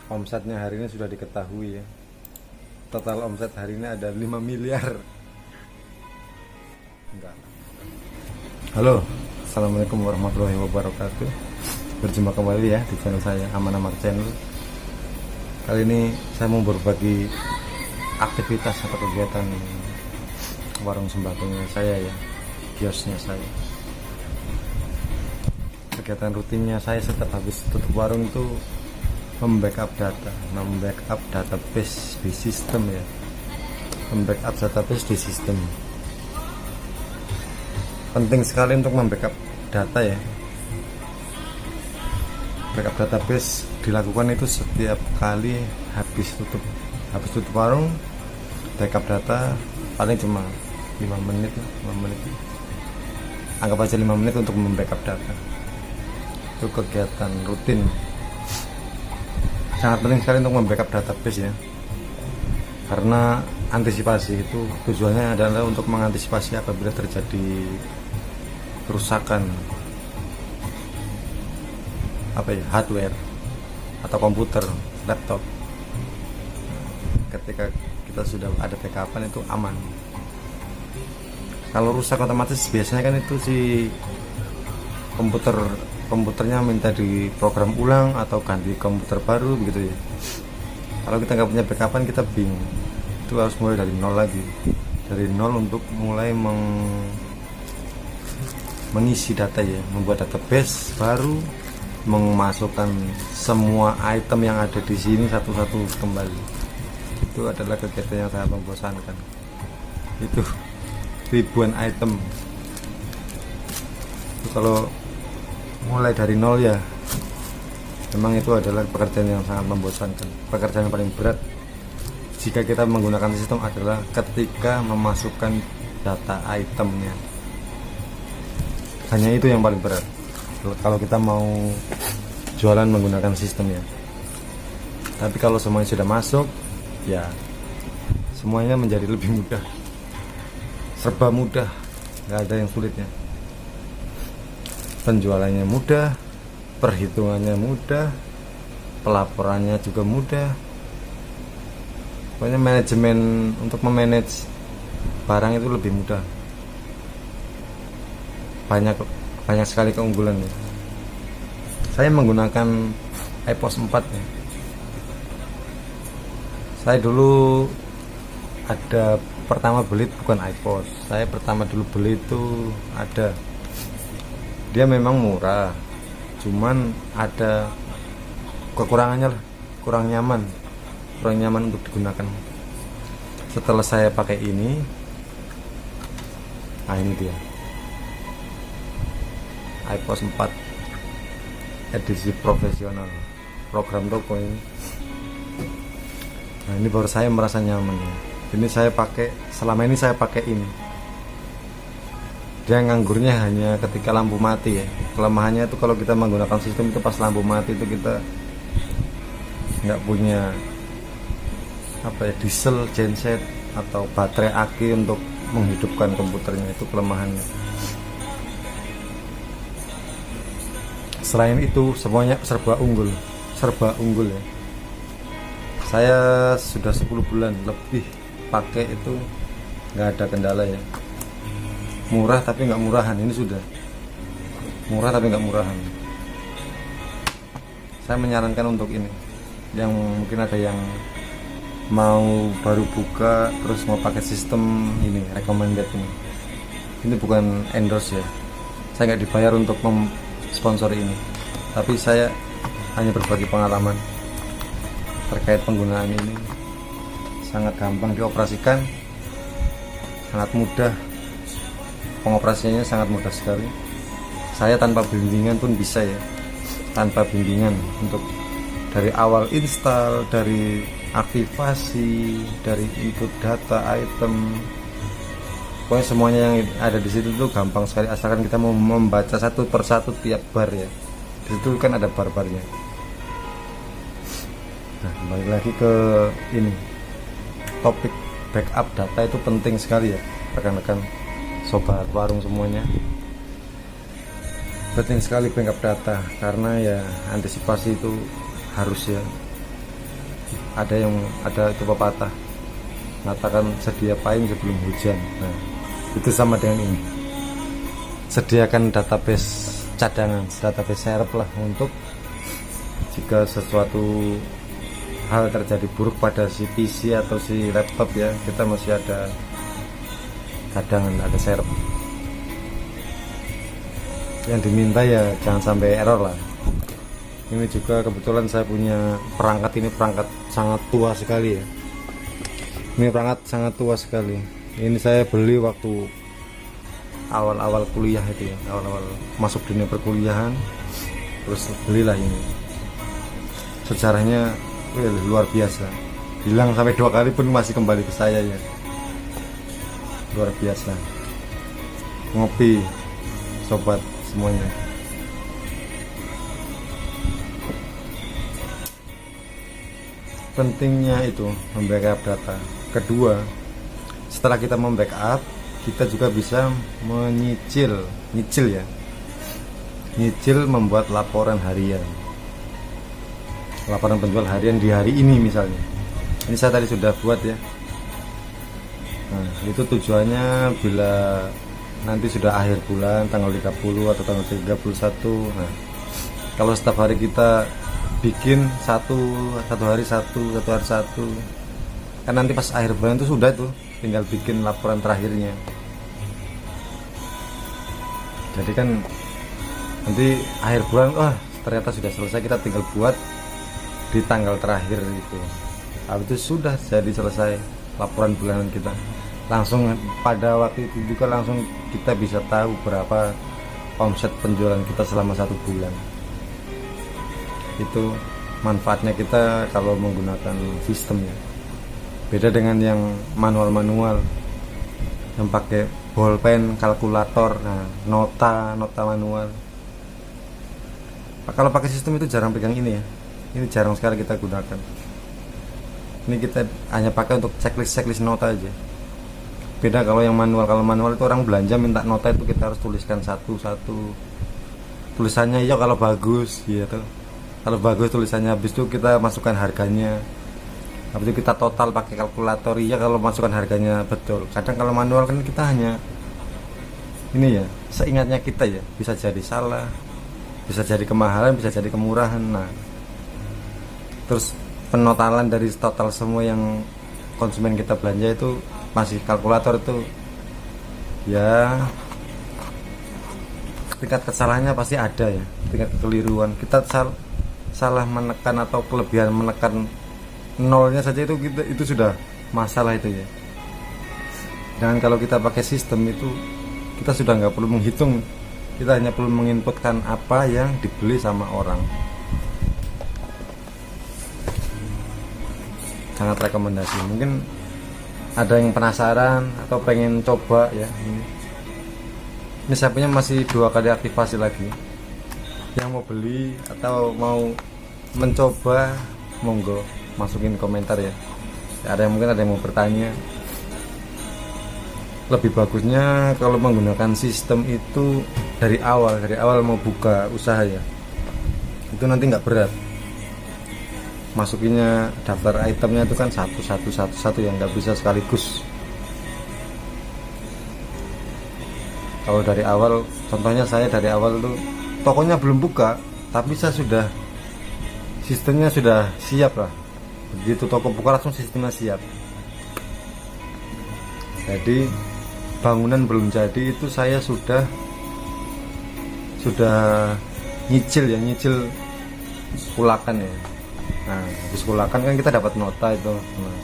Omsetnya hari ini sudah diketahui ya. Total omset hari ini ada 5 miliar. Enggak. Halo, assalamualaikum warahmatullahi wabarakatuh. Berjumpa kembali ya di channel saya, Aman Amar Channel. Kali ini saya mau berbagi aktivitas atau kegiatan warung sembakonya saya ya, kiosnya saya. Kegiatan rutinnya saya setiap habis tutup warung itu membackup data, membackup database di sistem ya, membackup database di sistem. Penting sekali untuk membackup data ya. Backup database dilakukan itu setiap kali habis tutup warung. Backup data paling cuma 5 menit lah, 5 menit. Anggap aja 5 menit untuk membackup data. Itu kegiatan rutin. Sangat penting sekali untuk membackup database ya. Karena antisipasi itu tujuannya adalah untuk mengantisipasi apabila terjadi kerusakan hardware atau komputer, laptop. Ketika kita sudah ada backupan itu aman. Kalau rusak otomatis biasanya kan itu si komputernya minta diprogram ulang atau ganti komputer baru begitu ya. Kalau kita nggak punya backupan kita bingung. Itu harus mulai dari nol lagi, dari nol untuk mulai mengisi data ya, membuat database baru, memasukkan semua item yang ada di sini satu-satu kembali. Itu adalah kegiatan yang sangat membosankan. Itu ribuan item. Itu kalau mulai dari nol ya, memang itu adalah pekerjaan yang sangat membosankan. Pekerjaan yang paling berat jika kita menggunakan sistem adalah ketika memasukkan data itemnya. Hanya itu yang paling berat kalau kita mau jualan menggunakan sistem ya. Tapi kalau semuanya sudah masuk ya, semuanya menjadi lebih mudah, serba mudah, nggak ada yang sulitnya. Penjualannya mudah, perhitungannya mudah, pelaporannya juga mudah. Pokoknya manajemen untuk memanage barang itu lebih mudah. Banyak sekali keunggulan ya. Saya menggunakan iPOS 4 ya. Saya dulu ada pertama beli bukan iPOS. Saya pertama dulu beli itu ada, dia memang murah, cuman ada kekurangannya lah, kurang nyaman untuk digunakan. Setelah saya pakai ini, nah ini dia iPOS 4 edisi profesional, program toko ini. Nah ini baru saya merasa nyaman ya. Ini saya pakai, selama ini saya pakai ini. Dia nganggurnya hanya ketika lampu mati ya. Kelemahannya itu kalau kita menggunakan sistem itu pas lampu mati itu kita nggak punya diesel, genset atau baterai aki untuk menghidupkan komputernya. Itu kelemahannya. Selain itu semuanya serba unggul ya. Saya sudah 10 bulan lebih pakai itu, nggak ada kendala ya. Murah tapi nggak murahan. Ini sudah murah tapi nggak murahan. Saya menyarankan untuk ini, yang mungkin ada yang mau baru buka terus mau pakai sistem ini, recommended ini. Ini bukan endorse ya, saya nggak dibayar untuk sponsor ini, tapi saya hanya berbagi pengalaman terkait penggunaan ini. Sangat gampang dioperasikan, sangat mudah, pengoperasiannya sangat mudah sekali. Saya tanpa bimbingan pun bisa ya, tanpa bimbingan untuk dari awal install, dari aktivasi, dari input data item, pokoknya semuanya yang ada di situ tuh gampang sekali, asalkan kita mau membaca satu persatu tiap bar ya. Di situ kan ada bar-barnya. Nah, kembali lagi ke ini, topik backup data itu penting sekali ya, rekan-rekan sobat warung semuanya. Penting sekali backup data karena ya antisipasi itu harus ya. ada itu pepatah mengatakan sedia payung sebelum hujan. Nah, itu sama dengan ini, sediakan database cadangan, database serep lah, untuk jika sesuatu hal terjadi buruk pada si PC atau si laptop ya, kita masih ada cadangan, ada serep. Yang diminta ya jangan sampai error lah. Ini juga kebetulan saya punya perangkat, ini perangkat sangat tua sekali ya. Ini perangkat sangat tua sekali. Ini saya beli waktu awal-awal kuliah itu ya, awal-awal masuk dunia perkuliahan, terus belilah ini. Sejarahnya luar biasa, hilang sampai 2 kali pun masih kembali ke saya ya, luar biasa. Ngopi sobat semuanya. Pentingnya itu membackup data. Kedua, setelah kita membackup, kita juga bisa nyicil membuat laporan harian, laporan penjual harian di hari ini misalnya. Ini saya tadi sudah buat ya. Nah, itu tujuannya bila nanti sudah akhir bulan, tanggal 30 atau tanggal 31. Nah, kalau setiap hari kita bikin satu hari satu, kan nanti pas akhir bulan itu sudah tuh, tinggal bikin laporan terakhirnya. Jadi kan nanti akhir bulan, ternyata sudah selesai, kita tinggal buat di tanggal terakhir itu. Habis itu sudah jadi selesai laporan bulanan kita. Langsung pada waktu itu juga langsung kita bisa tahu berapa omset penjualan kita selama 1 bulan. Itu manfaatnya kita kalau menggunakan sistemnya. Beda dengan yang manual yang pakai bolpen, kalkulator, nota manual. Kalau pakai sistem itu jarang pegang ini ya. Ini jarang sekali kita gunakan. Ini kita hanya pakai untuk checklist nota aja. Beda kalau yang manual. Kalau manual itu orang belanja minta nota, itu kita harus tuliskan satu-satu. Tulisannya ya kalau bagus gitu. Kalau bagus tulisannya, habis itu kita masukkan harganya. Habis itu kita total pakai kalkulator ya kalau masukkan harganya betul. Kadang kalau manual kan kita hanya ini ya, seingatnya kita ya, bisa jadi salah, bisa jadi kemahalan, bisa jadi kemurahan. Nah, terus penotalan dari total semua yang konsumen kita belanja itu masih kalkulator itu ya, tingkat kesalahannya pasti ada ya, tingkat kekeliruan. Kita salah menekan atau kelebihan menekan nolnya saja itu sudah masalah itu ya. Dan kalau kita pakai sistem itu kita sudah nggak perlu menghitung, kita hanya perlu menginputkan apa yang dibeli sama orang. Sangat rekomendasi. Mungkin ada yang penasaran atau pengen coba ya. Ini saya punya masih 2 kali aktivasi lagi. Yang mau beli atau mau mencoba, monggo masukin komentar ya. Mungkin ada yang mau bertanya. Lebih bagusnya kalau menggunakan sistem itu dari awal mau buka usaha ya, itu nanti nggak berat. Masukinnya daftar itemnya itu kan satu yang nggak bisa sekaligus. Kalau dari awal, contohnya saya dari awal tuh tokonya belum buka, tapi saya sudah, sistemnya sudah siap lah. Begitu toko buka langsung sistemnya siap. Jadi bangunan belum jadi itu saya sudah nyicil kulakan ya. Nah, habis kulakan kan kita dapat nota itu. Nah,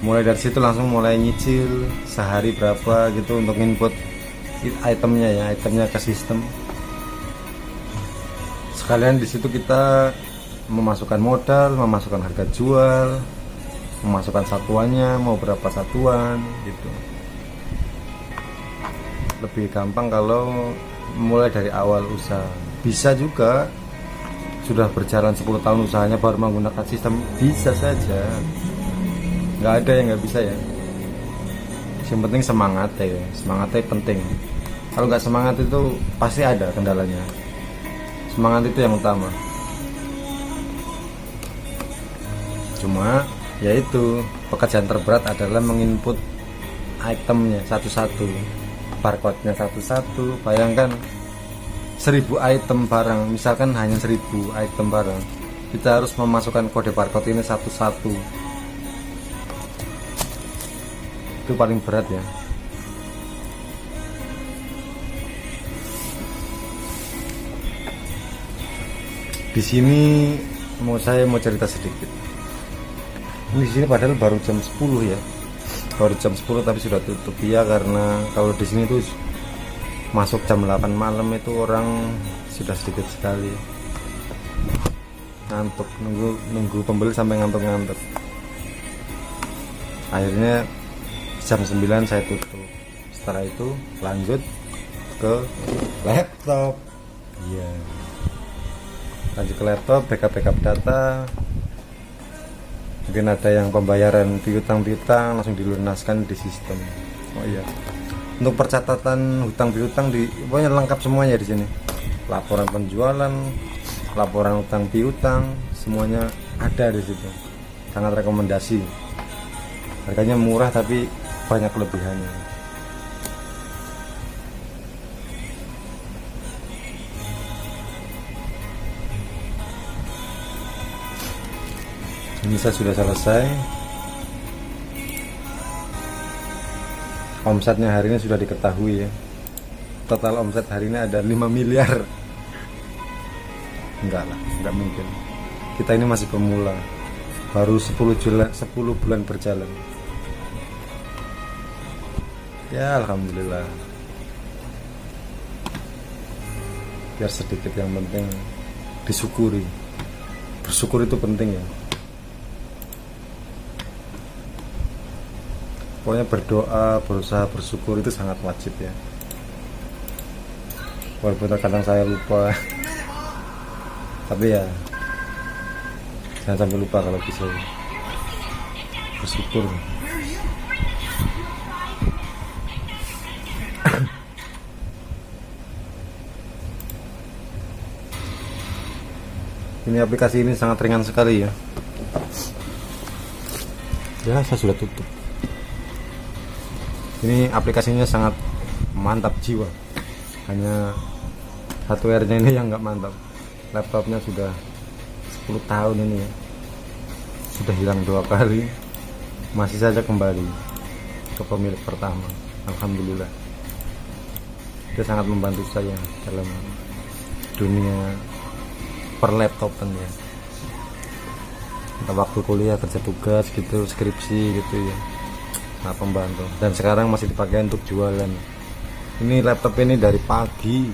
mulai dari situ langsung mulai nyicil sehari berapa gitu untuk input itemnya ke sistem. Sekalian di situ kita memasukkan modal, memasukkan harga jual, memasukkan satuannya, mau berapa satuan gitu. Lebih gampang kalau mulai dari awal usaha. Bisa juga sudah berjalan 10 tahun usahanya baru menggunakan sistem, bisa saja. Nggak ada yang nggak bisa ya. Yang penting semangatnya penting. Kalau nggak semangat itu pasti ada kendalanya. Semangat itu yang utama. Cuma yaitu pekerjaan terberat adalah menginput itemnya satu-satu, barcode-nya satu-satu. Bayangkan 1000 item barang, misalkan hanya 1000 item barang, kita harus memasukkan kode barcode ini satu-satu. Itu paling berat ya. Di sini saya mau cerita sedikit. Di sini padahal baru jam 10 ya. Baru jam 10 tapi sudah tutup ya, karena kalau di sini tuh masuk jam 8 malam itu orang sudah sedikit sekali. Ngantuk, nunggu pembeli sampai ngantuk-ngantuk. Akhirnya jam 9 saya tutup. Setelah itu lanjut ke laptop. Iya. Lanjut ke laptop, backup data. Mungkin ada yang pembayaran piutang langsung dilunaskan di sistem. Oh iya. Untuk percatatan hutang piutang pokoknya lengkap semuanya di sini. Laporan penjualan, laporan hutang piutang, semuanya ada di situ. Sangat rekomendasi. Harganya murah tapi banyak kelebihannya. Ini saya sudah selesai. Omsetnya hari ini sudah diketahui ya. Total omset hari ini ada 5 miliar. Enggak lah, enggak mungkin. Kita ini masih pemula. Baru 10 bulan berjalan. Ya alhamdulillah. Biar sedikit, yang penting disyukuri. Bersyukur itu penting ya. Pokoknya berdoa, berusaha bersyukur itu sangat wajib ya. Walaupun kadang saya lupa, tapi ya jangan sampai lupa kalau bisa bersyukur. Ini aplikasi ini sangat ringan sekali ya. Ya saya sudah tutup. Ini aplikasinya sangat mantap jiwa. Hanya hardware-nya ini yang nggak mantap. Laptopnya sudah 10 tahun ini ya. Sudah hilang 2 kali, masih saja kembali ke pemilik pertama. Alhamdulillah. Dia sangat membantu saya dalam dunia perlaptopan ya. Entah waktu kuliah, kerja tugas gitu, skripsi gitu ya. Nah, pembantu. Dan sekarang masih dipakai untuk jualan. Ini laptop ini dari pagi.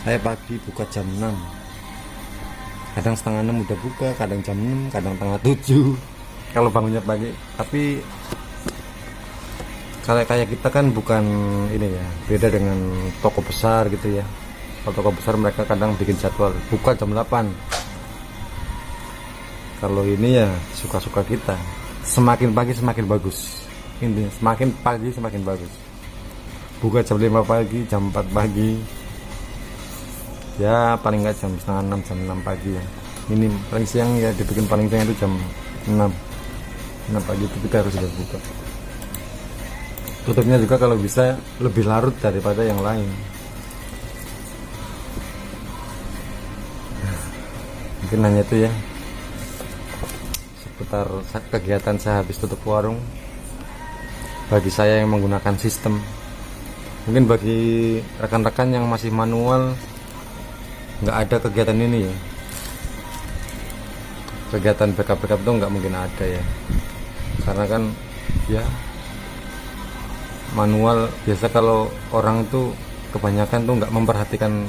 Saya pagi buka jam 6. Kadang setengah 6 udah buka, kadang jam 6, kadang tengah 7. Kalau bangunnya pagi. Tapi kalau kayak kita kan bukan ini ya, beda dengan toko besar gitu ya. Kalau toko besar mereka kadang bikin jadwal buka jam 8. Kalau ini ya suka-suka kita. Semakin pagi semakin bagus. Ini semakin pagi semakin bagus. Buka jam 5 pagi, jam 4 pagi. Ya paling nggak jam setengah 6, jam 6 pagi ya. Ini paling siang ya dibikin paling siang itu jam 6 pagi itu kita harus sudah buka. Tutupnya juga kalau bisa lebih larut daripada yang lain. Mungkin hanya itu ya seputar kegiatan saya habis tutup warung. Bagi saya yang menggunakan sistem, mungkin bagi rekan-rekan yang masih manual nggak ada kegiatan ini ya. Kegiatan backup itu nggak mungkin ada ya, karena kan ya manual biasa. Kalau orang tuh kebanyakan tuh nggak memperhatikan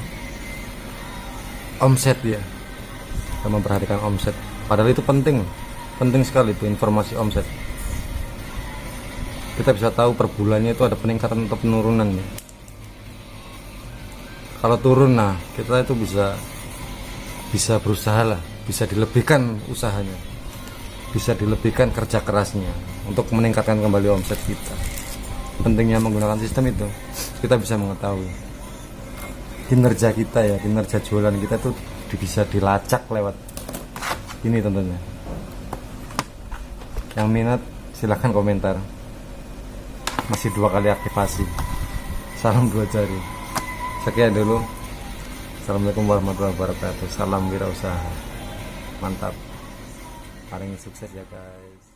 omset ya, nggak memperhatikan omset, padahal itu penting sekali itu informasi omset. Kita bisa tahu per bulannya itu ada peningkatan atau penurunan ya. Kalau turun, nah kita itu bisa berusaha lah, bisa dilebihkan usahanya, bisa dilebihkan kerja kerasnya untuk meningkatkan kembali omset kita. Pentingnya menggunakan sistem itu, kita bisa mengetahui kinerja kita ya, kinerja jualan kita tuh bisa dilacak lewat ini tentunya. Yang minat silahkan komentar. Masih 2 kali aktivasi. Salam 2 jari. Sekian dulu. Assalamualaikum warahmatullahi wabarakatuh. Salam wirausaha. Mantap. Paling sukses ya guys.